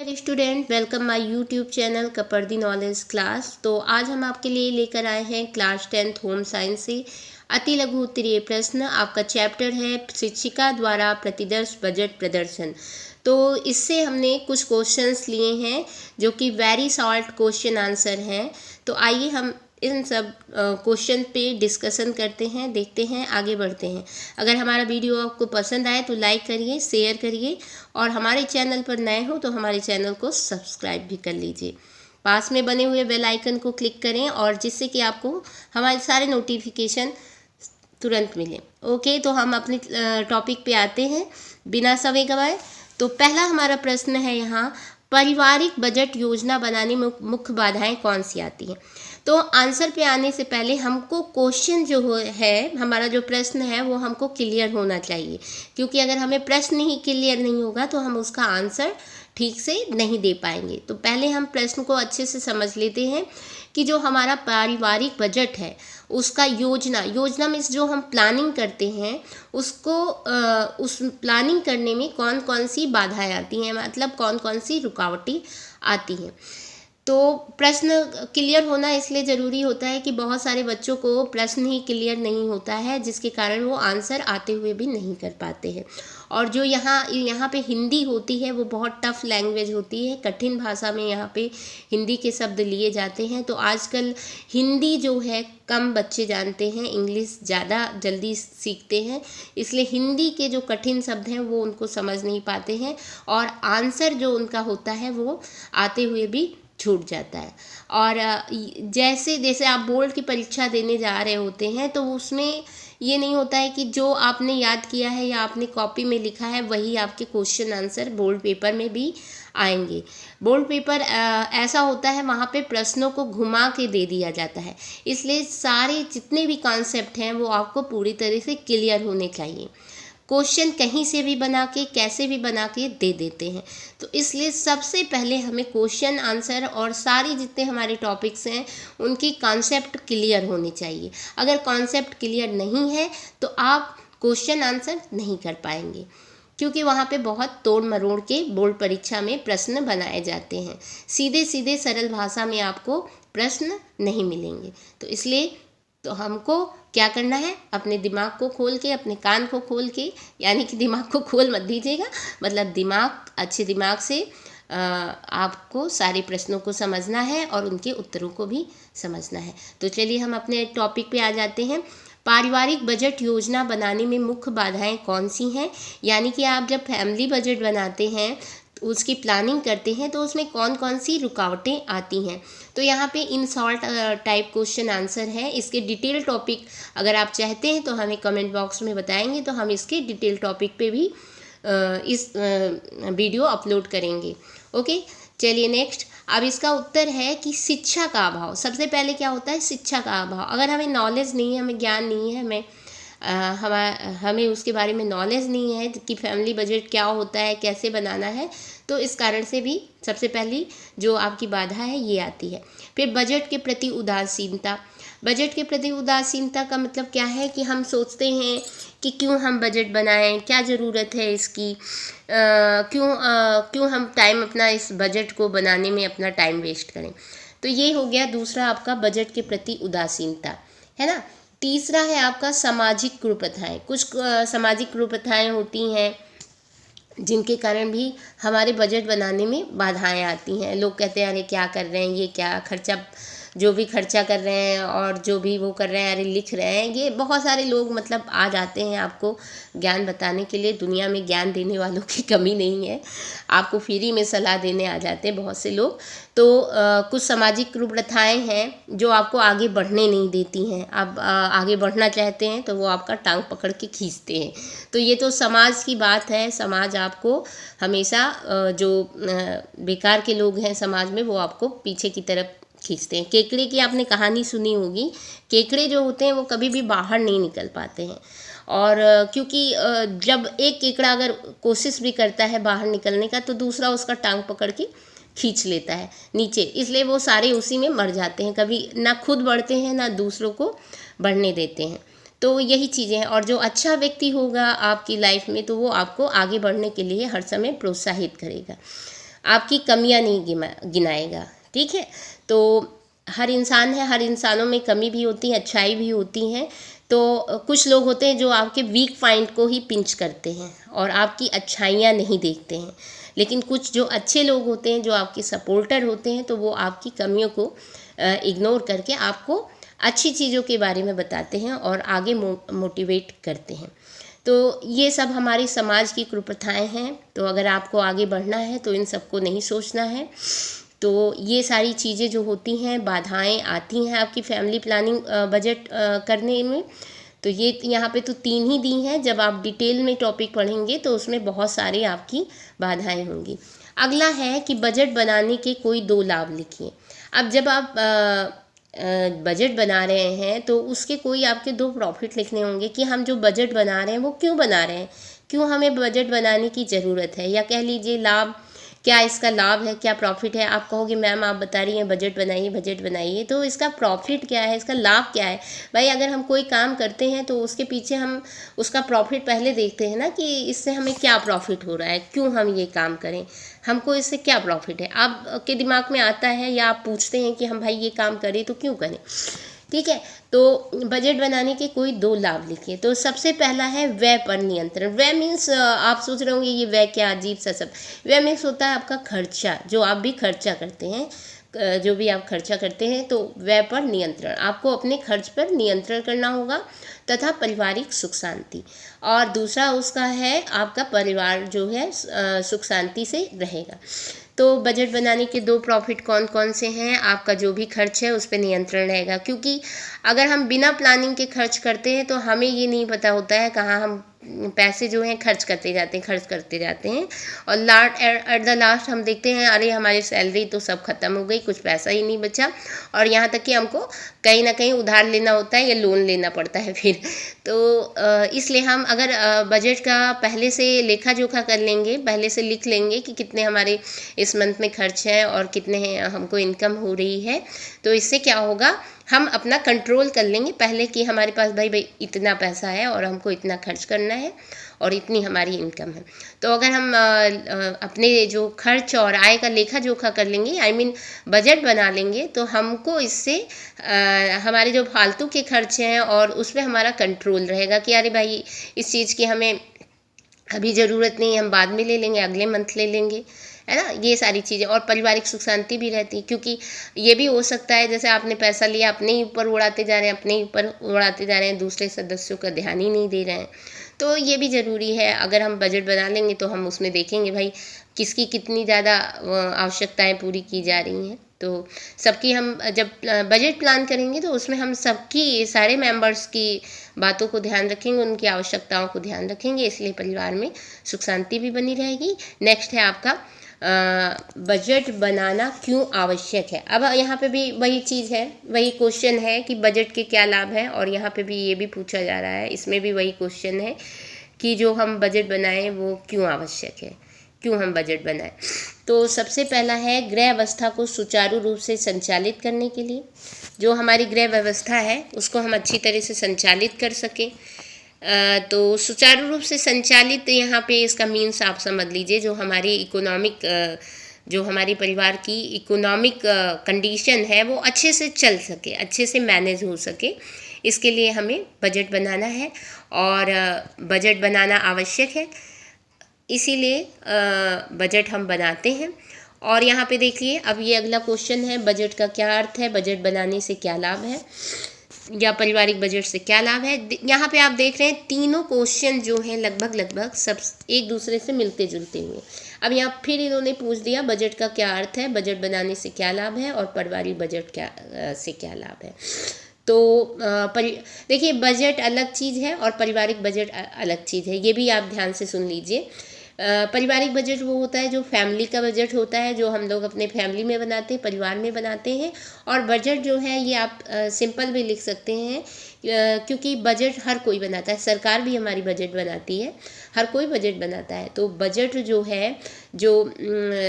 Dear student, welcome my YouTube channel Kapardi knowledge class. तो आज हम आपके लिए लेकर आए हैं क्लास 10th होम साइंस से अति लघु उत्तरीय प्रश्न। आपका चैप्टर है शिक्षिका द्वारा प्रतिदर्श बजट प्रदर्शन। तो इससे हमने कुछ क्वेश्चंस लिए हैं जो कि वेरी शॉर्ट क्वेश्चन आंसर हैं। तो आइए हम इन सब क्वेश्चन पे डिस्कशन करते हैं, देखते हैं, आगे बढ़ते हैं। अगर हमारा वीडियो आपको पसंद आए तो लाइक करिए, शेयर करिए और हमारे चैनल पर नए हो तो हमारे चैनल को सब्सक्राइब भी कर लीजिए। पास में बने हुए बेल आइकन को क्लिक करें और जिससे कि आपको हमारे सारे नोटिफिकेशन तुरंत मिले। ओके, तो हम अपने टॉपिक पे आते हैं बिना समय गवाए। तो पहला हमारा प्रश्न है यहाँ, पारिवारिक बजट योजना बनाने में मुख्य बाधाएं कौन सी आती हैं। तो आंसर पे आने से पहले हमको क्वेश्चन जो है, हमारा जो प्रश्न है वो हमको क्लियर होना चाहिए, क्योंकि अगर हमें प्रश्न ही क्लियर नहीं होगा तो हम उसका आंसर ठीक से नहीं दे पाएंगे। तो पहले हम प्रश्न को अच्छे से समझ लेते हैं कि जो हमारा पारिवारिक बजट है उसका योजना में जो हम प्लानिंग करते हैं उसको उस प्लानिंग करने में कौन कौन सी बाधाएं आती हैं, मतलब कौन कौन सी रुकावटें आती हैं। तो प्रश्न क्लियर होना इसलिए ज़रूरी होता है कि बहुत सारे बच्चों को प्रश्न ही क्लियर नहीं होता है, जिसके कारण वो आंसर आते हुए भी नहीं कर पाते हैं। और जो यहाँ पे हिंदी होती है वो बहुत टफ लैंग्वेज होती है, कठिन भाषा में यहाँ पे हिंदी के शब्द लिए जाते हैं। तो आजकल हिंदी जो है कम बच्चे जानते हैं, इंग्लिश ज़्यादा जल्दी सीखते हैं, इसलिए हिंदी के जो कठिन शब्द हैं वो उनको समझ नहीं पाते हैं और आंसर जो उनका होता है वो आते हुए भी छूट जाता है। और जैसे जैसे आप बोर्ड की परीक्षा देने जा रहे होते हैं तो उसमें ये नहीं होता है कि जो आपने याद किया है या आपने कॉपी में लिखा है वही आपके क्वेश्चन आंसर बोर्ड पेपर में भी आएंगे। बोर्ड पेपर ऐसा होता है, वहाँ पे प्रश्नों को घुमा के दे दिया जाता है, इसलिए सारे जितने भी कॉन्सेप्ट हैं वो आपको पूरी तरह से क्लियर होने चाहिए। क्वेश्चन कहीं से भी बना के, कैसे भी बना के दे देते हैं। तो इसलिए सबसे पहले हमें क्वेश्चन आंसर और सारी जितने हमारे टॉपिक्स हैं उनकी कॉन्सेप्ट क्लियर होनी चाहिए। अगर कॉन्सेप्ट क्लियर नहीं है तो आप क्वेश्चन आंसर नहीं कर पाएंगे, क्योंकि वहाँ पे बहुत तोड़ मरोड़ के बोर्ड परीक्षा में प्रश्न बनाए जाते हैं। सीधे सीधे सरल भाषा में आपको प्रश्न नहीं मिलेंगे। तो इसलिए तो हमको क्या करना है, अपने दिमाग को खोल के, अपने कान को खोल के, यानी कि दिमाग को खोल मत दीजिएगा, मतलब दिमाग, अच्छे दिमाग से आपको सारे प्रश्नों को समझना है और उनके उत्तरों को भी समझना है। तो चलिए हम अपने टॉपिक पे आ जाते हैं। पारिवारिक बजट योजना बनाने में मुख्य बाधाएं कौन सी हैं, यानी कि आप जब फैमिली बजट बनाते हैं उसकी प्लानिंग करते हैं तो उसमें कौन कौन सी रुकावटें आती हैं। तो यहाँ पे in short type question answer है। इसके डिटेल टॉपिक अगर आप चाहते हैं तो हमें कमेंट बॉक्स में बताएंगे, तो हम इसके डिटेल टॉपिक पे भी इस वीडियो अपलोड करेंगे। ओके, चलिए नेक्स्ट। अब इसका उत्तर है कि शिक्षा का अभाव। सबसे पहले क्या होता है, शिक्षा का अभाव। अगर हमें नॉलेज नहीं है, हमें ज्ञान नहीं है, हमें उसके बारे में नॉलेज नहीं है कि फैमिली बजट क्या होता है, कैसे बनाना है, तो इस कारण से भी सबसे पहली जो आपकी बाधा है ये आती है। फिर बजट के प्रति उदासीनता। बजट के प्रति उदासीनता का मतलब क्या है कि हम सोचते हैं कि क्यों हम बजट बनाएं, क्या ज़रूरत है इसकी, क्यों हम टाइम अपना इस बजट को बनाने में अपना टाइम वेस्ट करें। तो ये हो गया दूसरा आपका बजट के प्रति उदासीनता, है ना। तीसरा है आपका सामाजिक कुप्रथाएं। कुछ सामाजिक कुप्रथाएं होती हैं जिनके कारण भी हमारे बजट बनाने में बाधाएं आती हैं। लोग कहते हैं अरे क्या कर रहे हैं, ये क्या खर्चा, जो भी खर्चा कर रहे हैं और जो भी वो कर रहे हैं, अरे लिख रहे हैं। ये बहुत सारे लोग मतलब आ जाते हैं आपको ज्ञान बताने के लिए। दुनिया में ज्ञान देने वालों की कमी नहीं है, आपको फ्री में सलाह देने आ जाते हैं बहुत से लोग। तो कुछ सामाजिक कुप्रथाएं हैं जो आपको आगे बढ़ने नहीं देती हैं। आप आगे बढ़ना चाहते हैं तो वो आपका टांग पकड़ के खींचते हैं। तो ये तो समाज की बात है। समाज आपको हमेशा जो बेकार के लोग हैं समाज में वो आपको पीछे की तरफ खींचते हैं। केकड़े की आपने कहानी सुनी होगी। केकड़े जो होते हैं वो कभी भी बाहर नहीं निकल पाते हैं, और क्योंकि जब एक केकड़ा अगर कोशिश भी करता है बाहर निकलने का तो दूसरा उसका टांग पकड़ के खींच लेता है नीचे, इसलिए वो सारे उसी में मर जाते हैं। कभी ना खुद बढ़ते हैं ना दूसरों को बढ़ने देते हैं। तो यही चीज़ें हैं। और जो अच्छा व्यक्ति होगा आपकी लाइफ में तो वो आपको आगे बढ़ने के लिए हर समय प्रोत्साहित करेगा। आपकी कमियां नहीं गिनाएगा। ठीक है, तो हर इंसान है, हर इंसानों में कमी भी होती है, अच्छाई भी होती है। तो कुछ लोग होते हैं जो आपके वीक पॉइंट को ही पिंच करते हैं और आपकी अच्छाइयाँ नहीं देखते हैं। लेकिन कुछ जो अच्छे लोग होते हैं, जो आपके सपोर्टर होते हैं, तो वो आपकी कमियों को इग्नोर करके आपको अच्छी चीज़ों के बारे में बताते हैं और आगे मोटिवेट करते हैं। तो ये सब हमारी समाज की कुप्रथाएं हैं। तो अगर आपको आगे बढ़ना है तो इन सबको नहीं सोचना है। तो ये सारी चीज़ें जो होती हैं, बाधाएं आती हैं आपकी फैमिली प्लानिंग बजट करने में। तो ये यहाँ पे तो 3 ही दी हैं। जब आप डिटेल में टॉपिक पढ़ेंगे तो उसमें बहुत सारी आपकी बाधाएं होंगी। अगला है कि बजट बनाने के कोई 2 लाभ लिखिए। अब जब आप बजट बना रहे हैं तो उसके कोई आपके 2 प्रॉफिट लिखने होंगे कि हम जो बजट बना रहे हैं वो क्यों बना रहे हैं, क्यों हमें बजट बनाने की ज़रूरत है, या कह लीजिए लाभ, क्या इसका लाभ है, क्या प्रॉफिट है। आप कहोगे मैम आप बता रही हैं बजट बनाइए बजट बनाइए, तो इसका प्रॉफिट क्या है, इसका लाभ क्या है। भाई अगर हम कोई काम करते हैं तो उसके पीछे हम उसका प्रॉफिट पहले देखते हैं ना, कि इससे हमें क्या प्रॉफिट हो रहा है, क्यों हम ये काम करें, हमको इससे क्या प्रॉफिट है। आपके दिमाग में आता है या आप पूछते हैं कि हम भाई ये काम करें तो क्यों करें। ठीक है, तो बजट बनाने के कोई 2 लाभ लिखिए। तो सबसे पहला है व्यय पर नियंत्रण। व्यय मीन्स आप सोच रहे होंगे ये व्यय क्या अजीब सा सब। व्यय मीन्स होता है आपका खर्चा, जो आप भी खर्चा करते हैं, जो भी आप खर्चा करते हैं। तो व्यय पर नियंत्रण, आपको अपने खर्च पर नियंत्रण करना होगा, तथा पारिवारिक सुख शांति। और दूसरा उसका है आपका परिवार जो है सुख शांति से रहेगा। तो बजट बनाने के 2 प्रॉफिट कौन कौन से हैं। आपका जो भी खर्च है उस पर नियंत्रण रहेगा, क्योंकि अगर हम बिना प्लानिंग के खर्च करते हैं तो हमें ये नहीं पता होता है कहाँ हम पैसे जो हैं खर्च करते जाते हैं और एट द लास्ट हम देखते हैं अरे हमारी सैलरी तो सब खत्म हो गई, कुछ पैसा ही नहीं बचा, और यहाँ तक कि हमको कहीं ना कहीं उधार लेना होता है या लोन लेना पड़ता है फिर। तो इसलिए हम अगर बजट का पहले से लेखा जोखा कर लेंगे, पहले से लिख लेंगे कि कितने हमारे इस मंथ में खर्च हैं और कितने हमको इनकम हो रही है, तो इससे क्या होगा, हम अपना कंट्रोल कर लेंगे पहले कि हमारे पास भाई इतना पैसा है और हमको इतना खर्च करना है और इतनी हमारी इनकम है। तो अगर हम अपने जो खर्च और आय का लेखा जोखा कर लेंगे, आई मीन बजट बना लेंगे, तो हमको इससे हमारे जो फालतू के खर्च हैं और उसमें हमारा कंट्रोल रहेगा कि अरे भाई इस चीज़ की हमें अभी ज़रूरत नहीं है, हम बाद में ले लेंगे, अगले मंथ ले लेंगे, है ना। ये सारी चीज़ें, और पारिवारिक सुख शांति भी रहती है, क्योंकि ये भी हो सकता है जैसे आपने पैसा लिया अपने ही ऊपर उड़ाते जा रहे हैं, अपने ही ऊपर उड़ाते जा रहे हैं, दूसरे सदस्यों का ध्यान ही नहीं दे रहे हैं। तो ये भी ज़रूरी है। अगर हम बजट बना लेंगे तो हम उसमें देखेंगे भाई किसकी कितनी ज़्यादा आवश्यकताएं पूरी की जा रही हैं। तो सबकी हम जब बजट प्लान करेंगे तो उसमें हम सबकी, सारे मेंबर्स की बातों को ध्यान रखेंगे, उनकी आवश्यकताओं को ध्यान रखेंगे, इसलिए परिवार में सुख शांति भी बनी रहेगी। नेक्स्ट है आपका बजट बनाना क्यों आवश्यक है। अब यहाँ पे भी वही चीज़ है, वही क्वेश्चन है कि बजट के क्या लाभ हैं, और यहाँ पे भी ये भी पूछा जा रहा है, इसमें भी वही क्वेश्चन है कि जो हम बजट बनाएं वो क्यों आवश्यक है, क्यों हम बजट बनाएं। तो सबसे पहला है गृह अवस्था को सुचारू रूप से संचालित करने के लिए। जो हमारी गृह व्यवस्था है उसको हम अच्छी तरह से संचालित कर सकें। तो सुचारू रूप से संचालित, यहाँ पे इसका मीन्स आप समझ लीजिए जो हमारी इकोनॉमिक, जो हमारी परिवार की इकोनॉमिक कंडीशन है वो अच्छे से चल सके, अच्छे से मैनेज हो सके, इसके लिए हमें बजट बनाना है और बजट बनाना आवश्यक है, इसीलिए बजट हम बनाते हैं। और यहाँ पे देखिए अब ये अगला क्वेश्चन है, बजट का क्या अर्थ है, बजट बनाने से क्या लाभ है, या पारिवारिक बजट से क्या लाभ है। यहाँ पे आप देख रहे हैं तीनों क्वेश्चन जो हैं लगभग सब एक दूसरे से मिलते जुलते हुए। अब यहाँ फिर इन्होंने पूछ दिया बजट का क्या अर्थ है, बजट बनाने से क्या लाभ है, और पारिवारिक बजट से क्या लाभ है। तो देखिए बजट अलग चीज़ है और पारिवारिक बजट अलग चीज़ है, ये भी आप ध्यान से सुन लीजिए। पारिवारिक बजट वो होता है जो फैमिली का बजट होता है, जो हम लोग अपने फैमिली में बनाते हैं, परिवार में बनाते हैं। और बजट जो है ये आप सिंपल भी लिख सकते हैं, क्योंकि बजट हर कोई बनाता है, सरकार भी हमारी बजट बनाती है, हर कोई बजट बनाता है। तो बजट जो है, जो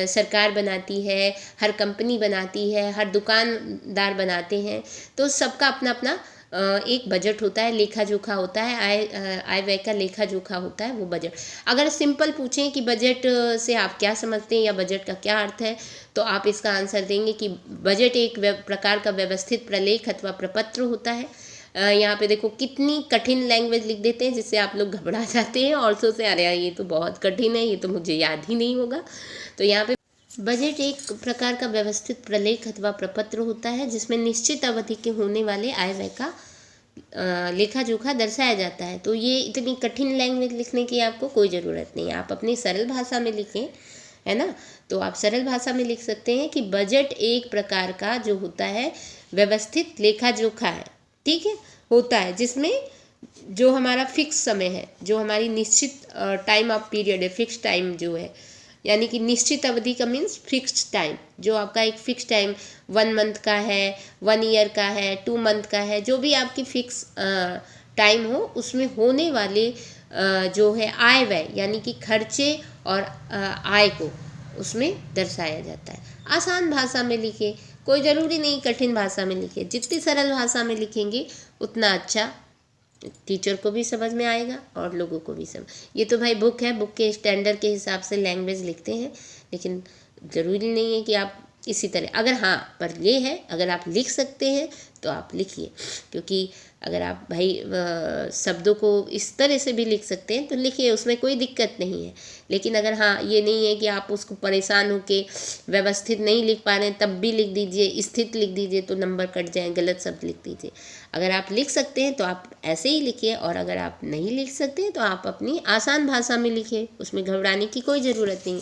सरकार बनाती है, हर कंपनी बनाती है, हर दुकानदार बनाते हैं, तो सबका अपना अपना एक बजट होता है, लेखा जोखा होता है, आय व्यय का लेखा जोखा होता है वो बजट। अगर सिंपल पूछें कि बजट से आप क्या समझते हैं या बजट का क्या अर्थ है, तो आप इसका आंसर देंगे कि बजट एक प्रकार का व्यवस्थित प्रलेख अथवा प्रपत्र होता है। यहाँ पे देखो कितनी कठिन लैंग्वेज लिख देते हैं जिससे आप लोग घबरा जाते हैं और सोचते हैं अरे ये तो बहुत कठिन है, ये तो मुझे याद ही नहीं होगा। तो यहाँ पे बजट एक प्रकार का व्यवस्थित प्रलेख अथवा प्रपत्र होता है जिसमें निश्चित अवधि के होने वाले आय व्यय का लेखा जोखा दर्शाया जाता है। तो ये इतनी कठिन लैंग्वेज लिखने की आपको कोई ज़रूरत नहीं है, आप अपनी सरल भाषा में लिखें, है ना। तो आप सरल भाषा में लिख सकते हैं कि बजट एक प्रकार का जो होता है व्यवस्थित लेखा जोखा है, ठीक है, होता है जिसमें जो हमारा फिक्स समय है, जो हमारी निश्चित टाइम ऑफ पीरियड है, फिक्स टाइम जो है, यानी कि निश्चित अवधि का मीन्स फिक्स्ड टाइम, जो आपका एक फिक्स टाइम 1 मंथ का है, 1 ईयर का है, 2 मंथ का है, जो भी आपकी फिक्स टाइम हो उसमें होने वाले जो है आय व्यय यानी कि खर्चे और आय को उसमें दर्शाया जाता है। आसान भाषा में लिखे, कोई ज़रूरी नहीं कठिन भाषा में लिखे, जितनी सरल भाषा में लिखेंगे उतना अच्छा टीचर को भी समझ में आएगा और लोगों को भी समझ। ये तो भाई बुक है, बुक के स्टैंडर्ड के हिसाब से लैंग्वेज लिखते हैं, लेकिन ज़रूरी नहीं है कि आप इसी तरह, अगर हाँ पर ये है अगर आप लिख सकते हैं तो आप लिखिए, क्योंकि अगर आप भाई शब्दों को इस तरह से भी लिख सकते हैं तो लिखिए, उसमें कोई दिक्कत नहीं है। लेकिन अगर हाँ ये नहीं है कि आप उसको परेशान होके व्यवस्थित नहीं लिख पा रहे हैं तब भी लिख दीजिए, स्थित लिख दीजिए तो नंबर कट जाए, गलत शब्द लिख दीजिए। अगर आप लिख सकते हैं तो आप ऐसे ही लिखिए, और अगर आप नहीं लिख सकते हैं तो आप अपनी आसान भाषा में लिखिए, उसमें घबराने की कोई ज़रूरत नहीं।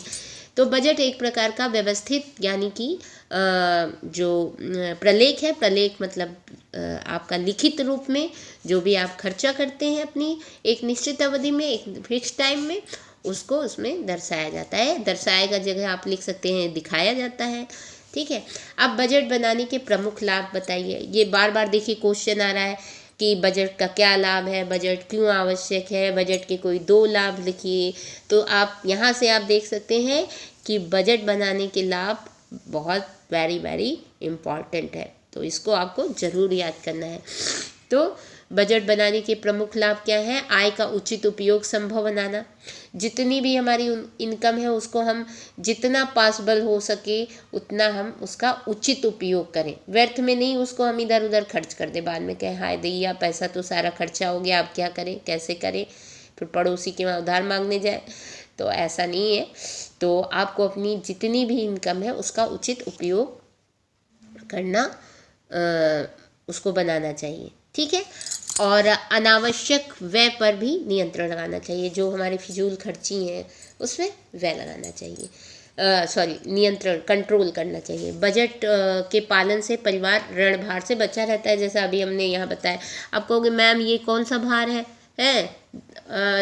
तो बजट एक प्रकार का व्यवस्थित यानी कि जो प्रलेख है, प्रलेख मतलब आपका लिखित रूप में जो भी आप खर्चा करते हैं अपनी एक निश्चित अवधि में, एक फिक्स टाइम में, उसको उसमें दर्शाया जाता है। दर्शाया का जगह आप लिख सकते हैं दिखाया जाता है, ठीक है। अब बजट बनाने के प्रमुख लाभ बताइए। ये बार बार देखिए क्वेश्चन आ रहा है कि बजट का क्या लाभ है, बजट क्यों आवश्यक है, बजट के कोई 2 लाभ लिखिए। तो आप यहाँ से आप देख सकते हैं कि बजट बनाने के लाभ बहुत वेरी इम्पॉर्टेंट है, तो इसको आपको ज़रूर याद करना है। तो बजट बनाने के प्रमुख लाभ क्या है? आय का उचित उपयोग संभव बनाना, जितनी भी हमारी इनकम है उसको हम जितना पॉसिबल हो सके उतना हम उसका उचित उपयोग करें, व्यर्थ में नहीं उसको हम इधर उधर खर्च कर दें, बाद में कहें हाय दैया पैसा तो सारा खर्चा हो गया, अब क्या करें, कैसे करें, फिर पड़ोसी के वहाँ उधार मांगने जाए, तो ऐसा नहीं है। तो आपको अपनी जितनी भी इनकम है उसका उचित उपयोग करना, उसको बनाना चाहिए, ठीक है। और अनावश्यक व्यय पर भी नियंत्रण लगाना चाहिए, जो हमारे फिजूल खर्ची हैं उसमें व्यय लगाना चाहिए, नियंत्रण कंट्रोल करना चाहिए। बजट के पालन से परिवार ऋण भार से बचा रहता है, जैसा अभी हमने यहाँ बताया। आप कहोगे मैम ये कौन सा भार है?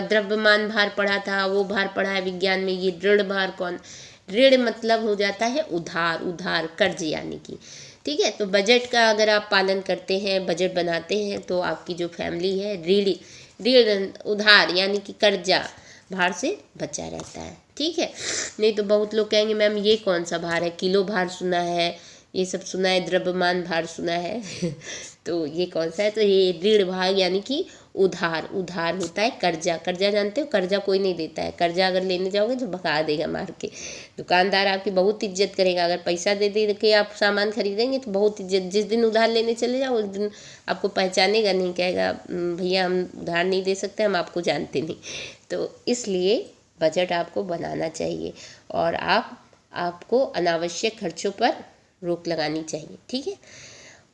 द्रव्यमान भार पढ़ा था, वो भार पढ़ा है विज्ञान में, ये ऋण भार कौन? ऋण मतलब हो जाता है उधार कर्ज यानी कि, ठीक है। तो बजट का अगर आप पालन करते हैं, बजट बनाते हैं, तो आपकी जो फैमिली है ऋण उधार यानी कि कर्जा भार से बचा रहता है, ठीक है। नहीं तो बहुत लोग कहेंगे मैम ये कौन सा भार है, किलो भार सुना है, ये सब सुना है, द्रव्यमान भार सुना है तो ये कौन सा है? तो ये ऋण भार यानी कि उधार होता है। कर्जा जानते हो, कर्जा कोई नहीं देता है, कर्जा अगर लेने जाओगे तो भगा देगा मार के, दुकानदार आपकी बहुत इज्जत करेगा। अगर पैसा दे दे के आप सामान खरीदेंगे तो बहुत इज्जत, जिस दिन उधार लेने चले जाओ उस दिन आपको पहचानेगा नहीं, कहेगा भैया हम उधार नहीं दे सकते, हम आपको जानते नहीं। तो इसलिए बजट आपको बनाना चाहिए और आपको अनावश्यक खर्चों पर रोक लगानी चाहिए, ठीक है।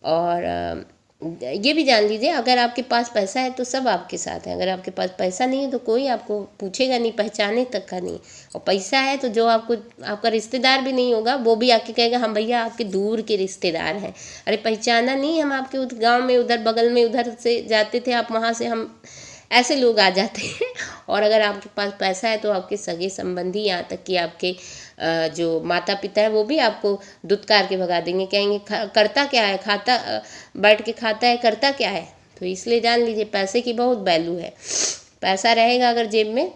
और ये भी जान लीजिए अगर आपके पास पैसा है तो सब आपके साथ है, अगर आपके पास पैसा नहीं है तो कोई आपको पूछेगा नहीं, पहचाने तक का नहीं। और पैसा है तो जो आपका रिश्तेदार भी नहीं होगा वो भी आके कहेगा हम भैया आपके दूर के रिश्तेदार हैं, अरे पहचाना नहीं, हम आपके उस गाँव में उधर बगल में उधर से जाते थे, आप वहाँ से, हम ऐसे लोग आ जाते हैं। और अगर आपके पास पैसा है तो आपके सगे संबंधी, यहाँ तक कि आपके जो माता पिता है वो भी आपको दुत्कार के भगा देंगे, कहेंगे करता क्या है, खाता बैठ के खाता है, करता क्या है। तो इसलिए जान लीजिए पैसे की बहुत वैल्यू है, पैसा रहेगा अगर जेब में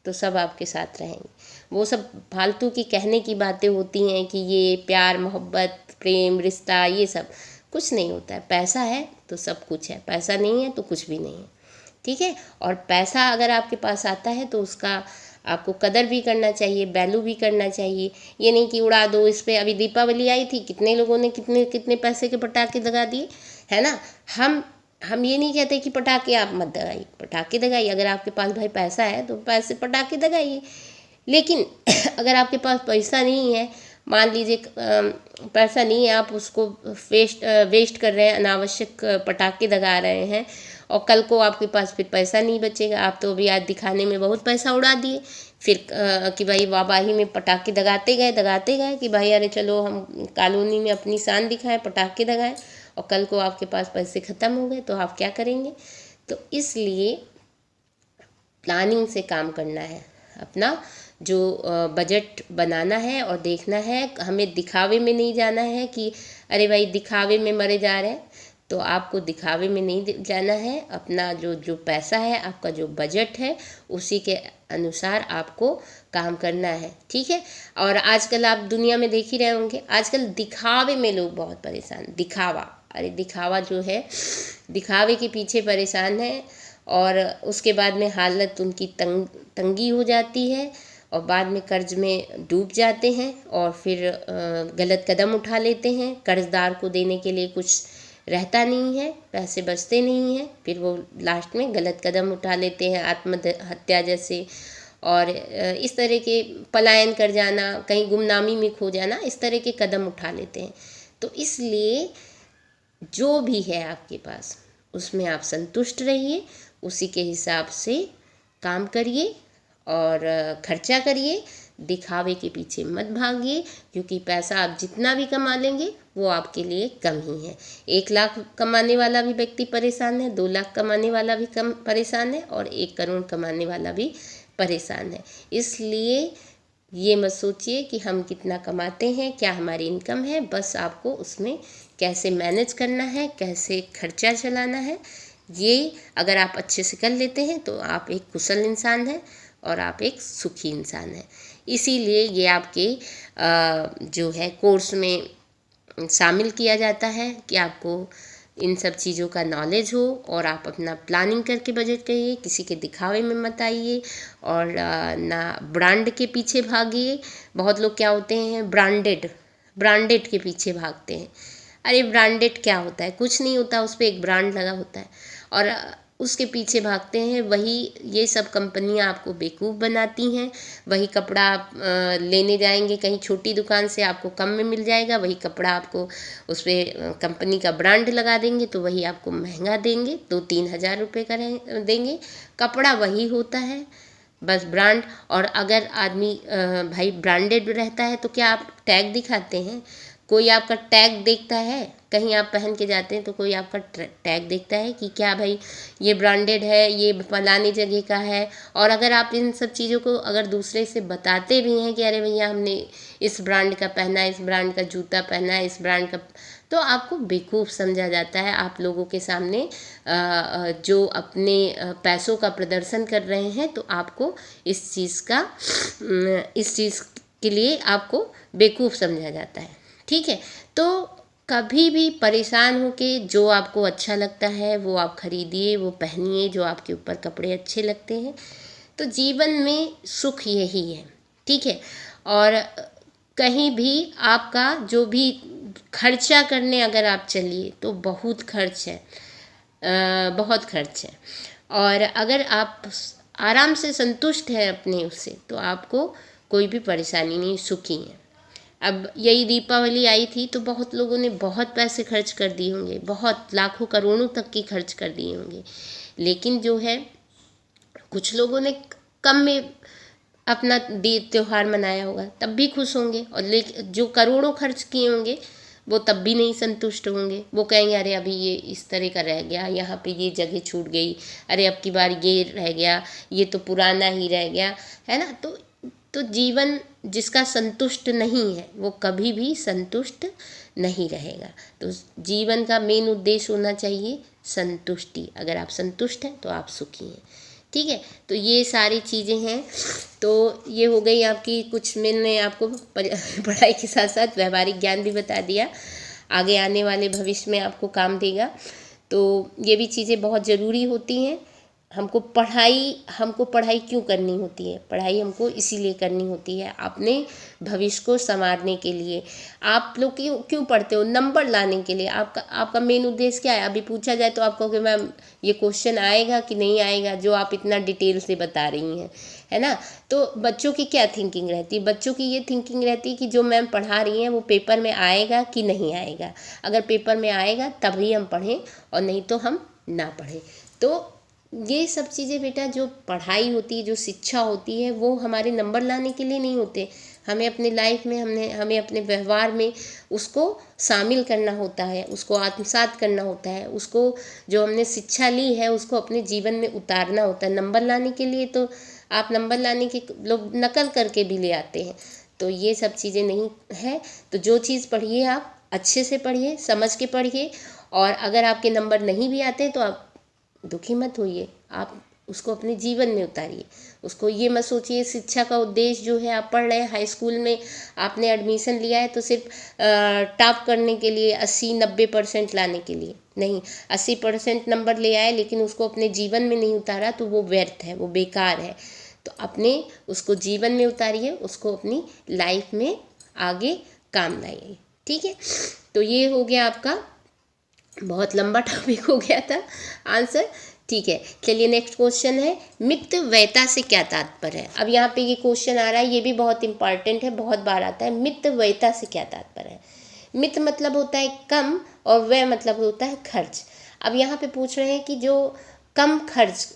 तो सब आपके साथ रहेंगे। वो सब फालतू की कहने की बातें होती हैं कि ये प्यार मोहब्बत प्रेम रिश्ता, ये सब कुछ नहीं होता है। पैसा है तो सब कुछ है, पैसा नहीं है तो कुछ भी नहीं है, ठीक है। और पैसा अगर आपके पास आता है तो उसका आपको कदर भी करना चाहिए, वैल्यू भी करना चाहिए। ये नहीं कि उड़ा दो इस पे। अभी दीपावली आई थी, कितने लोगों ने कितने कितने पैसे के पटाखे दगा दिए, है ना। हम ये नहीं कहते कि पटाखे आप मत दगाइए, पटाखे दगाइए। अगर आपके पास भाई पैसा है तो पैसे पटाखे दगाइए। लेकिन अगर आपके पास पैसा नहीं है, मान लीजिए पैसा नहीं है, आप उसको वेस्ट कर रहे हैं, अनावश्यक पटाखे दगा रहे हैं, और कल को आपके पास फिर पैसा नहीं बचेगा। आप तो अभी आज दिखाने में बहुत पैसा उड़ा दिए, फिर कि भाई वाहवाही में पटाखे दगाते गए कि भाई अरे चलो हम कॉलोनी में अपनी शान दिखाएं, पटाखे दगाएं, और कल को आपके पास पैसे ख़त्म हो गए तो आप क्या करेंगे। तो इसलिए प्लानिंग से काम करना है, अपना जो बजट बनाना है और देखना है। हमें दिखावे में नहीं जाना है कि अरे भाई दिखावे में मरे जा रहे हैं, तो आपको दिखावे में नहीं जाना है। अपना जो पैसा है, आपका जो बजट है, उसी के अनुसार आपको काम करना है, ठीक है। और आजकल आप दुनिया में देख ही रहे होंगे, आजकल दिखावे में लोग बहुत परेशान। दिखावा, अरे दिखावा जो है, दिखावे के पीछे परेशान है, और उसके बाद में हालत उनकी तंगी हो जाती है, और बाद में कर्ज में डूब जाते हैं, और फिर गलत कदम उठा लेते हैं। कर्जदार को देने के लिए कुछ रहता नहीं है, पैसे बचते नहीं हैं, फिर वो लास्ट में गलत कदम उठा लेते हैं, आत्महत्या जैसे, और इस तरह के पलायन कर जाना, कहीं गुमनामी में खो जाना, इस तरह के कदम उठा लेते हैं। तो इसलिए जो भी है आपके पास, उसमें आप संतुष्ट रहिए, उसी के हिसाब से काम करिए और खर्चा करिए। दिखावे के पीछे मत भागिए, क्योंकि पैसा आप जितना भी कमा लेंगे वो आपके लिए कम ही है। 1 लाख कमाने वाला भी व्यक्ति परेशान है, 2 लाख कमाने वाला भी कम परेशान है, और 1 करोड़ कमाने वाला भी परेशान है। इसलिए ये मत सोचिए कि हम कितना कमाते हैं, क्या हमारी इनकम है, बस आपको उसमें कैसे मैनेज करना है, कैसे खर्चा चलाना है। ये अगर आप अच्छे से कर लेते हैं तो आप एक कुशल इंसान हैं और आप एक सुखी इंसान हैं। इसीलिए ये आपके जो है कोर्स में शामिल किया जाता है कि आपको इन सब चीज़ों का नॉलेज हो, और आप अपना प्लानिंग करके बजट करिए, किसी के दिखावे में मत आइए, और ना ब्रांड के पीछे भागिए। बहुत लोग क्या होते हैं, ब्रांडेड के पीछे भागते हैं। अरे ब्रांडेड क्या होता है, कुछ नहीं होता, उस पर एक ब्रांड लगा होता है और उसके पीछे भागते हैं। वही ये सब कंपनियां आपको बेवकूफ़ बनाती हैं। वही कपड़ा आप लेने जाएंगे कहीं छोटी दुकान से, आपको कम में मिल जाएगा। वही कपड़ा आपको उस पर कंपनी का ब्रांड लगा देंगे तो वही आपको महंगा देंगे, 2-3 हज़ार रुपये का देंगे। कपड़ा वही होता है, बस ब्रांड। और अगर आदमी भाई ब्रांडेड रहता है तो क्या आप टैग दिखाते हैं? कोई आपका टैग देखता है? कहीं आप पहन के जाते हैं तो कोई आपका टैग देखता है कि क्या भाई ये ब्रांडेड है, ये फलानी जगह का है? और अगर आप इन सब चीज़ों को अगर दूसरे से बताते भी हैं कि अरे भैया हमने इस ब्रांड का पहना है, इस ब्रांड का जूता पहना है, इस ब्रांड का, तो आपको बेवकूफ़ समझा जाता है। आप लोगों के सामने जो अपने पैसों का प्रदर्शन कर रहे हैं, तो आपको इस चीज़ के लिए आपको बेवकूफ़ समझा जाता है, ठीक है। तो कभी भी परेशान हो के जो आपको अच्छा लगता है वो आप खरीदिए, वो पहनिए, जो आपके ऊपर कपड़े अच्छे लगते हैं। तो जीवन में सुख यही है, ठीक है। और कहीं भी आपका जो भी खर्चा करने अगर आप चलिए तो बहुत खर्च है, बहुत खर्च है। और अगर आप आराम से संतुष्ट हैं अपने उससे, तो आपको कोई भी परेशानी नहीं, सुखी है। अब यही दीपावली आई थी तो बहुत लोगों ने बहुत पैसे खर्च कर दिए होंगे, बहुत लाखों करोड़ों तक की खर्च कर दिए होंगे। लेकिन जो है कुछ लोगों ने कम में अपना त्यौहार मनाया होगा, तब भी खुश होंगे। और लेकिन जो करोड़ों खर्च किए होंगे वो तब भी नहीं संतुष्ट होंगे। वो कहेंगे अरे अभी ये इस तरह का रह गया, यहाँ पे ये जगह छूट गई, अरे अब की बार ये रह गया, ये तो पुराना ही रह गया, है ना। तो जीवन जिसका संतुष्ट नहीं है वो कभी भी संतुष्ट नहीं रहेगा। तो जीवन का मेन उद्देश्य होना चाहिए संतुष्टि। अगर आप संतुष्ट हैं तो आप सुखी हैं, ठीक है। तो ये सारी चीज़ें हैं। तो ये हो गई आपकी कुछ, मैंने आपको पढ़ाई के साथ साथ व्यवहारिक ज्ञान भी बता दिया। आगे आने वाले भविष्य में आपको काम देगा। तो ये भी चीज़ें बहुत ज़रूरी होती हैं। हमको पढ़ाई क्यों करनी होती है? पढ़ाई हमको इसीलिए करनी होती है, अपने भविष्य को संवारने के लिए। आप लोग क्यों पढ़ते हो? नंबर लाने के लिए। आपका मेन उद्देश्य क्या है? अभी पूछा जाए तो आप कहोगे मैम ये क्वेश्चन आएगा कि नहीं आएगा, जो आप इतना डिटेल से बता रही हैं, है ना। तो बच्चों की क्या थिंकिंग रहती है? बच्चों की ये थिंकिंग रहती है कि जो मैम पढ़ा रही हैं वो पेपर में आएगा कि नहीं आएगा। अगर पेपर में आएगा तभी हम पढ़ें, और नहीं तो हम ना पढ़ें। तो ये सब चीज़ें बेटा, जो पढ़ाई होती है, जो शिक्षा होती है, वो हमारे नंबर लाने के लिए नहीं होते। हमें अपनी लाइफ में हमें अपने व्यवहार में उसको शामिल करना होता है, उसको आत्मसात करना होता है, उसको जो हमने शिक्षा ली है उसको अपने जीवन में उतारना होता है। नंबर लाने के लिए तो आप नंबर लाने के लोग नकल करके भी ले आते हैं, तो ये सब चीज़ें नहीं है। तो जो चीज़ पढ़िए आप अच्छे से पढ़िए, समझ के पढ़िए, और अगर आपके नंबर नहीं भी आते तो आप दुखी मत होइए, आप उसको अपने जीवन में उतारिए। उसको ये मत सोचिए शिक्षा का उद्देश्य जो है, आप पढ़ रहे हैं हाई स्कूल में, आपने एडमिशन लिया है तो सिर्फ टॉप करने के लिए, 80-90% लाने के लिए नहीं। 80% नंबर ले आए लेकिन उसको अपने जीवन में नहीं उतारा तो वो व्यर्थ है, वो बेकार है। तो अपने उसको जीवन में उतारिए, उसको अपनी लाइफ में आगे काम लाइए। ठीक है, तो ये हो गया आपका, बहुत लंबा टॉपिक हो गया था आंसर। ठीक है, चलिए नेक्स्ट क्वेश्चन है, मितव्ययता से क्या तात्पर्य है? अब यहाँ पे ये क्वेश्चन आ रहा है, ये भी बहुत इंपॉर्टेंट है, बहुत बार आता है। मितव्ययता से क्या तात्पर्य है? मित मतलब होता है कम, और व्यय मतलब होता है खर्च। अब यहाँ पे पूछ रहे हैं कि जो कम खर्च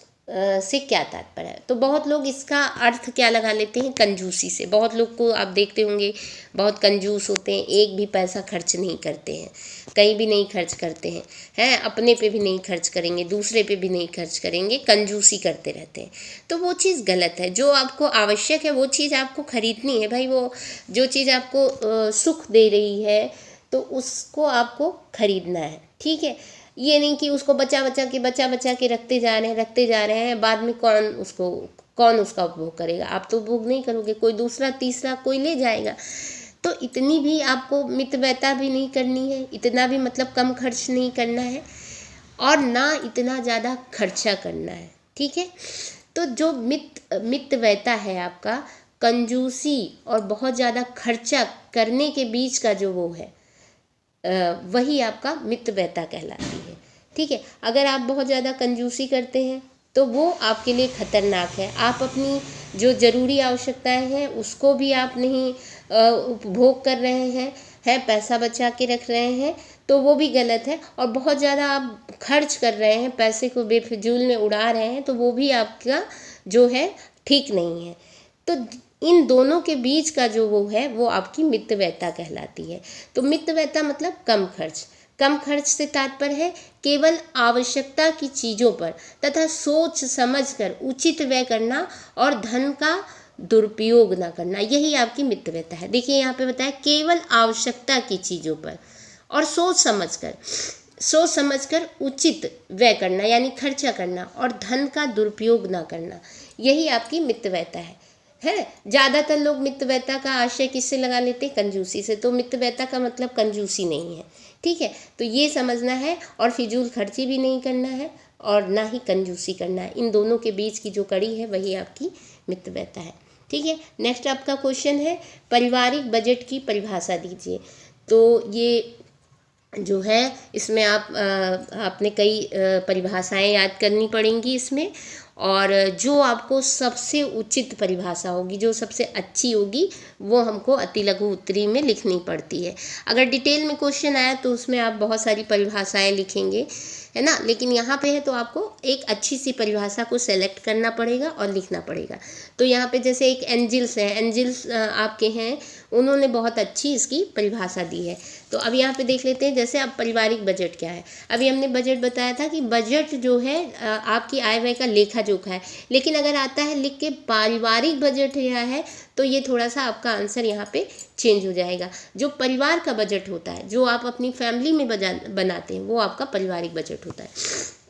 से क्या तात्पर्य है? तो बहुत लोग इसका अर्थ क्या लगा लेते हैं, कंजूसी से। बहुत लोग को आप देखते होंगे बहुत कंजूस होते हैं, एक भी पैसा खर्च नहीं करते हैं, कहीं भी नहीं खर्च करते हैं, अपने पे भी नहीं खर्च करेंगे, दूसरे पे भी नहीं खर्च करेंगे, कंजूसी करते रहते हैं। तो वो चीज़ गलत है। जो आपको आवश्यक है वो चीज़ आपको खरीदनी है भाई। वो जो चीज़ आपको सुख दे रही है तो उसको आपको खरीदना है। ठीक है, ये नहीं कि उसको बचा बचा के रखते जा रहे हैं, बाद में कौन उसका उपभोग करेगा? आप तो उपभोग नहीं करोगे, कोई दूसरा तीसरा कोई ले जाएगा। तो इतनी भी आपको मितव्ययता भी नहीं करनी है, इतना भी मतलब कम खर्च नहीं करना है, और ना इतना ज़्यादा खर्चा करना है। ठीक है, तो जो मितव्ययता है आपका, कंजूसी और बहुत ज़्यादा खर्चा करने के बीच का जो वो है, वही आपका मितव्ययता कहलाती है। ठीक है, अगर आप बहुत ज़्यादा कंजूसी करते हैं तो वो आपके लिए खतरनाक है। आप अपनी जो ज़रूरी आवश्यकताएं हैं उसको भी आप नहीं उपभोग कर रहे हैं, पैसा बचा के रख रहे हैं, तो वो भी गलत है। और बहुत ज़्यादा आप खर्च कर रहे हैं, पैसे को बेफिजूल में उड़ा रहे हैं, तो वो भी आपका जो है ठीक नहीं है। तो इन दोनों के बीच का जो वो है वो आपकी मितव्ययता कहलाती है। तो मितव्ययता मतलब कम खर्च। कम खर्च से तात्पर्य है केवल आवश्यकता की चीज़ों पर तथा सोच समझकर उचित व्यय करना और धन का दुरुपयोग ना करना, यही आपकी मितव्ययता है। देखिए यहाँ पे बताया केवल आवश्यकता की चीज़ों पर और सोच समझकर उचित व्यय करना यानी खर्चा करना, और धन का दुरुपयोग ना करना, यही आपकी मितव्ययता है। ज़्यादातर लोग मितव्ययता का आशय किससे लगा लेते हैं? कंजूसी से। तो मितव्ययता का मतलब कंजूसी नहीं है। ठीक है, तो ये समझना है, और फिजूल खर्ची भी नहीं करना है और ना ही कंजूसी करना है। इन दोनों के बीच की जो कड़ी है वही आपकी मितव्ययता है। ठीक है, नेक्स्ट आपका क्वेश्चन है, पारिवारिक बजट की परिभाषा दीजिए। तो ये जो है इसमें आपने कई परिभाषाएं याद करनी पड़ेंगी इसमें, और जो आपको सबसे उचित परिभाषा होगी, जो सबसे अच्छी होगी, वो हमको अति लघु उत्तरी में लिखनी पड़ती है। अगर डिटेल में क्वेश्चन आया तो उसमें आप बहुत सारी परिभाषाएं लिखेंगे, है ना, लेकिन यहाँ पे है तो आपको एक अच्छी सी परिभाषा को सेलेक्ट करना पड़ेगा और लिखना पड़ेगा। तो यहाँ पे जैसे एक एंजिल्स है, एंजिल्स आपके हैं, उन्होंने बहुत अच्छी इसकी परिभाषा दी है। तो अब यहाँ पे देख लेते हैं, जैसे अब पारिवारिक बजट क्या है। अभी हमने बजट बताया था कि बजट जो है आपकी आय व्यय का लेखा जोखा है, लेकिन अगर आता है लिख के पारिवारिक बजट यह है तो ये थोड़ा सा आपका आंसर यहाँ पे चेंज हो जाएगा। जो परिवार का बजट होता है, जो आप अपनी फैमिली में बनाते हैं, वो आपका पारिवारिक बजट होता है।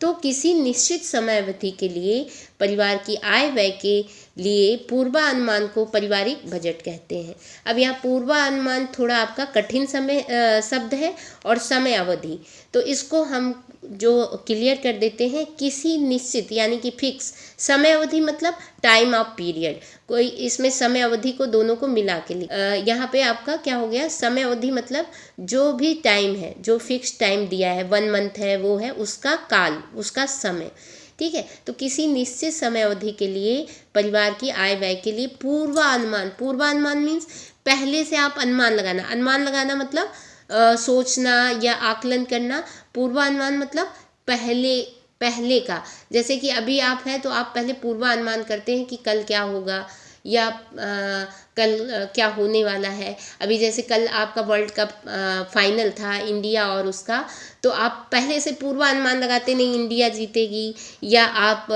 तो किसी निश्चित समय अवधि के लिए परिवार की आय व्यय के लिए पूर्वानुमान को पारिवारिक बजट कहते हैं। अब यहाँ पूर्वानुमान थोड़ा आपका कठिन समय शब्द है और समय अवधि, तो इसको हम जो क्लियर कर देते हैं, किसी निश्चित यानी कि फिक्स समय अवधि मतलब टाइम ऑफ पीरियड, कोई इसमें समय अवधि को दोनों को मिला के यहाँ पे आपका क्या हो गया, समय अवधि मतलब जो भी टाइम है, जो फिक्स टाइम दिया है, 1 मंथ है वो है उसका काल, उसका समय, ठीक है। तो किसी निश्चित समय अवधि के लिए परिवार की आय व्यय के लिए पूर्वानुमान, पूर्वानुमान मीन्स पहले से आप अनुमान लगाना, अनुमान लगाना मतलब सोचना या आकलन करना। पूर्वानुमान मतलब पहले का, जैसे कि अभी आप हैं तो आप पहले पूर्वानुमान करते हैं कि कल क्या होगा या कल क्या होने वाला है। अभी जैसे कल आपका वर्ल्ड कप फाइनल था इंडिया और उसका, तो आप पहले से पूर्वानुमान लगाते नहीं इंडिया जीतेगी, या आप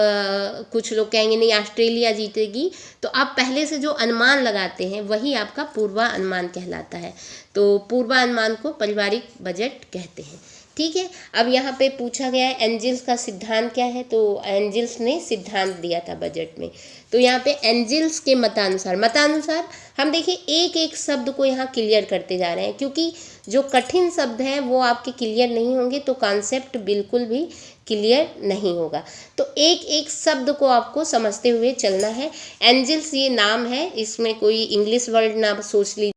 कुछ लोग कहेंगे नहीं ऑस्ट्रेलिया जीतेगी, तो आप पहले से जो अनुमान लगाते हैं वही आपका पूर्वानुमान कहलाता है। तो पूर्वानुमान को पारिवारिक बजट कहते हैं, ठीक है। अब यहाँ पे पूछा गया है एंजिल्स का सिद्धांत क्या है, तो एंजिल्स ने सिद्धांत दिया था बजट में। तो यहाँ पे एंजिल्स के मतानुसार हम देखिए एक एक शब्द को यहाँ क्लियर करते जा रहे हैं, क्योंकि जो कठिन शब्द हैं वो आपके क्लियर नहीं होंगे तो कॉन्सेप्ट बिल्कुल भी क्लियर नहीं होगा। तो एक एक शब्द को आपको समझते हुए चलना है। एंजिल्स ये नाम है, इसमें कोई इंग्लिश वर्ड ना सोच लीजिए।